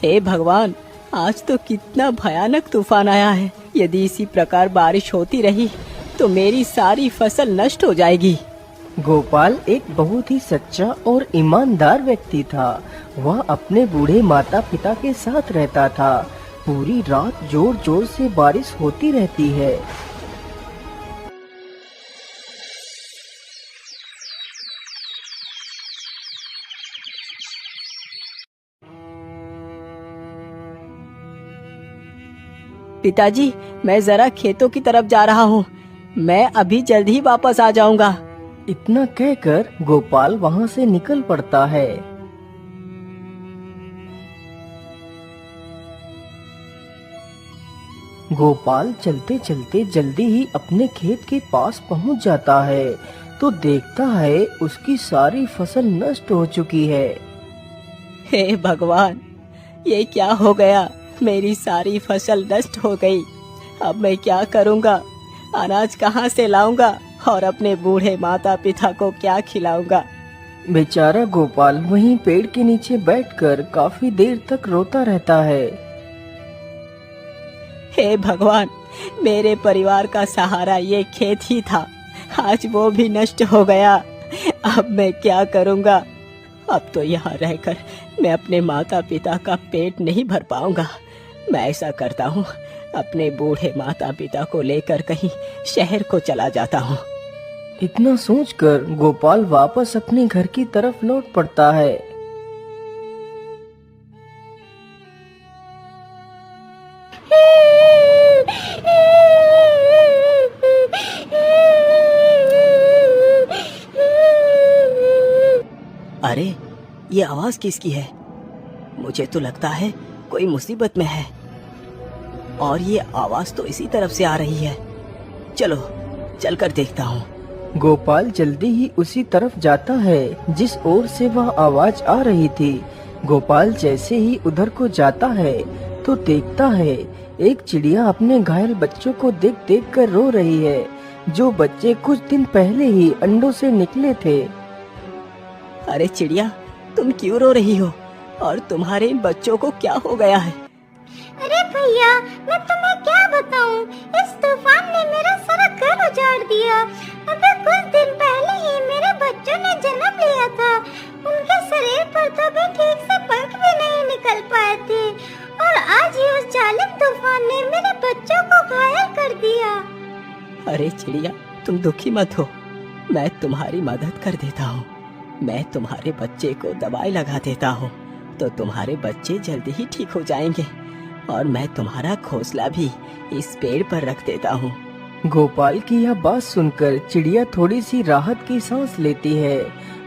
हे भगवान, आज तो कितना भयानक तूफान आया है। यदि इसी प्रकार बारिश होती रही तो मेरी सारी फसल नष्ट हो जाएगी। गोपाल एक बहुत ही सच्चा और ईमानदार व्यक्ति था। वह अपने बूढ़े माता पिता के साथ रहता था। पूरी रात जोर जोर से बारिश होती रहती है। पिताजी, मैं जरा खेतों की तरफ जा रहा हूँ। मैं अभी जल्द ही वापस आ जाऊंगा। इतना कहकर गोपाल वहाँ से निकल पड़ता है। गोपाल चलते चलते जल्दी ही अपने खेत के पास पहुँच जाता है तो देखता है उसकी सारी फसल नष्ट हो चुकी है। हे भगवान, ये क्या हो गया? मेरी सारी फसल नष्ट हो गई। अब मैं क्या करूँगा? अनाज कहाँ से लाऊंगा और अपने बूढ़े माता पिता को क्या खिलाऊंगा? बेचारा गोपाल वहीं पेड़ के नीचे बैठकर काफी देर तक रोता रहता है। हे भगवान, मेरे परिवार का सहारा ये खेत ही था, आज वो भी नष्ट हो गया। अब मैं क्या करूँगा? अब तो यहाँ रहकर मैं अपने माता पिता का पेट नहीं भर पाऊंगा। मैं ऐसा करता हूँ, अपने बूढ़े माता पिता को लेकर कहीं शहर को चला जाता हूँ। इतना सोचकर गोपाल वापस अपने घर की तरफ लौट पड़ता है। अरे, ये आवाज किसकी है? मुझे तो लगता है कोई मुसीबत में है और ये आवाज तो इसी तरफ से आ रही है। चलो चलकर देखता हूँ। गोपाल जल्दी ही उसी तरफ जाता है जिस ओर से वह आवाज आ रही थी। गोपाल जैसे ही उधर को जाता है तो देखता है एक चिड़िया अपने घायल बच्चों को देख देख कर रो रही है, जो बच्चे कुछ दिन पहले ही अंडों से निकले थे। अरे चिड़िया, तुम क्यों रो रही हो और तुम्हारे इन बच्चों को क्या हो गया है? अरे भैया, मैं तुम्हें क्या बताऊं, इस तूफान ने मेरा सारा घर उजाड़ दिया। अभी कुछ दिन पहले ही मेरे बच्चों ने जन्म लिया था। उनके शरीर पर तो भी ठीक से पंख भी नहीं निकल पाए थे और आज ही उस जालिम तूफान ने मेरे बच्चों को घायल कर दिया। अरे चिड़िया, तुम दुखी मत हो, मैं तुम्हारी मदद कर देता हूँ। मैं तुम्हारे बच्चे को दवाई लगा देता हूँ तो तुम्हारे बच्चे जल्दी ही ठीक हो जाएंगे और मैं तुम्हारा घोंसला भी इस पेड़ पर रख देता हूँ। गोपाल की यह बात सुनकर चिड़िया थोड़ी सी राहत की सांस लेती है।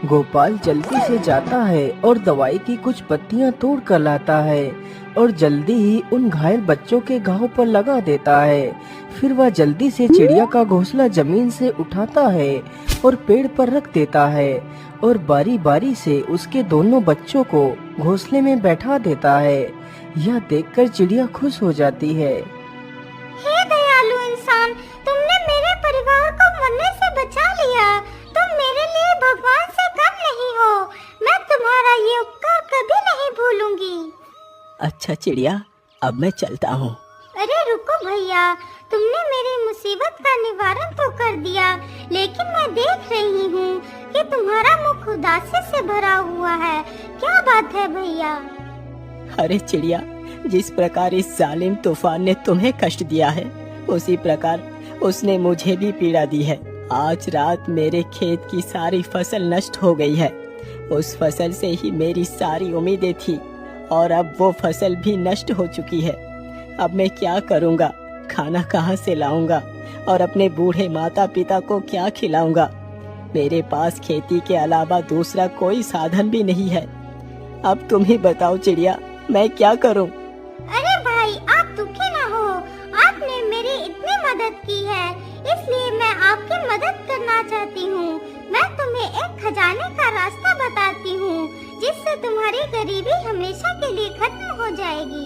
गोपाल जल्दी से जाता है और दवाई की कुछ पत्तियां तोड़ कर लाता है और जल्दी ही उन घायल बच्चों के घाव पर लगा देता है। फिर वह जल्दी से चिड़िया का घोंसला जमीन से उठाता है और पेड़ पर रख देता है और बारी बारी से उसके दोनों बच्चों को घोंसले में बैठा देता है। यह देखकर चिड़िया खुश हो जाती है। हे दयालु इंसान, तुमने मेरे परिवार को मरने से बचा लिया। तुम मेरे लिए भगवान से कम नहीं हो। मैं तुम्हारा ये उपकार कभी नहीं भूलूंगी। अच्छा चिड़िया, अब मैं चलता हूँ। अरे रुको भैया, तुमने मेरी मुसीबत का निवारण तो कर दिया, लेकिन मैं देख रही हूँ कि तुम्हारा मुख उदासी से भरा हुआ है। क्या बात है भैया? अरे चिड़िया, जिस प्रकार इस जालिम तूफान ने तुम्हें कष्ट दिया है, उसी प्रकार उसने मुझे भी पीड़ा दी है। आज रात मेरे खेत की सारी फसल नष्ट हो गई है। उस फसल से ही मेरी सारी उम्मीदें थी और अब वो फसल भी नष्ट हो चुकी है। अब मैं क्या करूँगा? खाना कहाँ से लाऊंगा और अपने बूढ़े माता पिता को क्या खिलाऊंगा? मेरे पास खेती के अलावा दूसरा कोई साधन भी नहीं है। अब तुम ही बताओ चिड़िया, मैं क्या करूं? अरे भाई, आप दुखी ना हो। आपने मेरी इतनी मदद की है, इसलिए मैं आपकी मदद करना चाहती हूँ। मैं तुम्हें एक खजाने का रास्ता बताती हूँ, जिससे तुम्हारी गरीबी हमेशा के लिए खत्म हो जाएगी।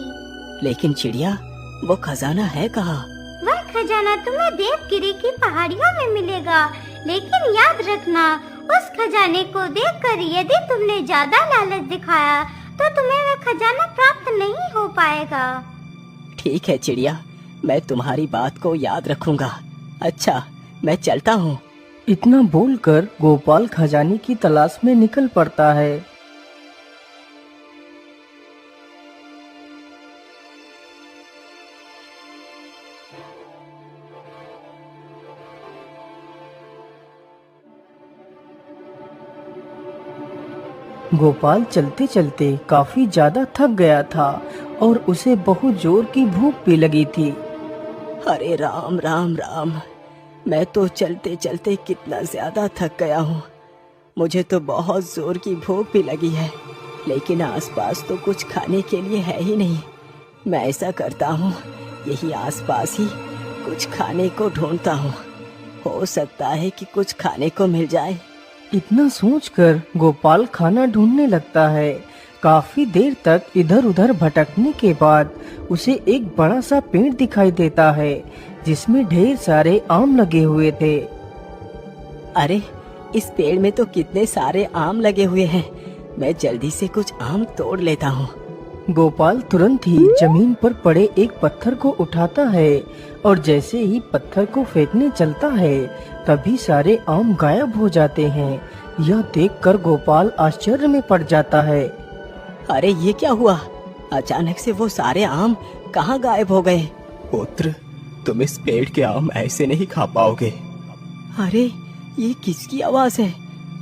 लेकिन चिड़िया, वो खजाना है कहाँ? वह खजाना तुम्हें देवगिरी की पहाड़ियों में मिलेगा, लेकिन याद रखना, उस खजाने को देखकर यदि तुमने ज्यादा लालच दिखाया तो तुम्हें वह खजाना प्राप्त नहीं हो पाएगा। ठीक है चिड़िया, मैं तुम्हारी बात को याद रखूंगा। अच्छा, मैं चलता हूँ। इतना बोलकर गोपाल खजाने की तलाश में निकल पड़ता है। गोपाल चलते चलते काफी ज्यादा थक गया था और उसे बहुत जोर की भूख भी लगी थी। अरे राम राम राम, मैं तो चलते चलते कितना ज्यादा थक गया हूँ। मुझे तो बहुत जोर की भूख भी लगी है, लेकिन आसपास तो कुछ खाने के लिए है ही नहीं। मैं ऐसा करता हूँ, यही आसपास ही कुछ खाने को ढूंढता हूँ। हो सकता है कि कुछ खाने को मिल जाए। इतना सोचकर गोपाल खाना ढूंढने लगता है। काफी देर तक इधर उधर भटकने के बाद उसे एक बड़ा सा पेड़ दिखाई देता है, जिसमें ढेर सारे आम लगे हुए थे। अरे, इस पेड़ में तो कितने सारे आम लगे हुए हैं। मैं जल्दी से कुछ आम तोड़ लेता हूँ। गोपाल तुरंत ही जमीन पर पड़े एक पत्थर को उठाता है और जैसे ही पत्थर को फेंकने चलता है, तभी सारे आम गायब हो जाते हैं। यह देखकर गोपाल आश्चर्य में पड़ जाता है। अरे, ये क्या हुआ? अचानक से वो सारे आम कहाँ गायब हो गए? पुत्र, तुम इस पेड़ के आम ऐसे नहीं खा पाओगे। अरे, ये किसकी आवाज है?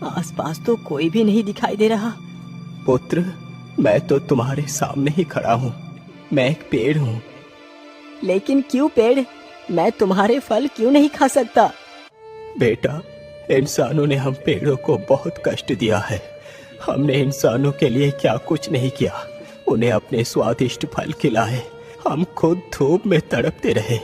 आसपास तो कोई भी नहीं दिखाई दे रहा। पुत्र, मैं तो तुम्हारे सामने ही खड़ा हूँ। मैं एक पेड़ हूँ। लेकिन क्यों पेड़? मैं तुम्हारे फल क्यों नहीं खा सकता? बेटा, इंसानों ने हम पेड़ों को बहुत कष्ट दिया है। हमने इंसानों के लिए क्या कुछ नहीं किया। उन्हें अपने स्वादिष्ट फल खिलाए, हम खुद धूप में तड़पते रहे।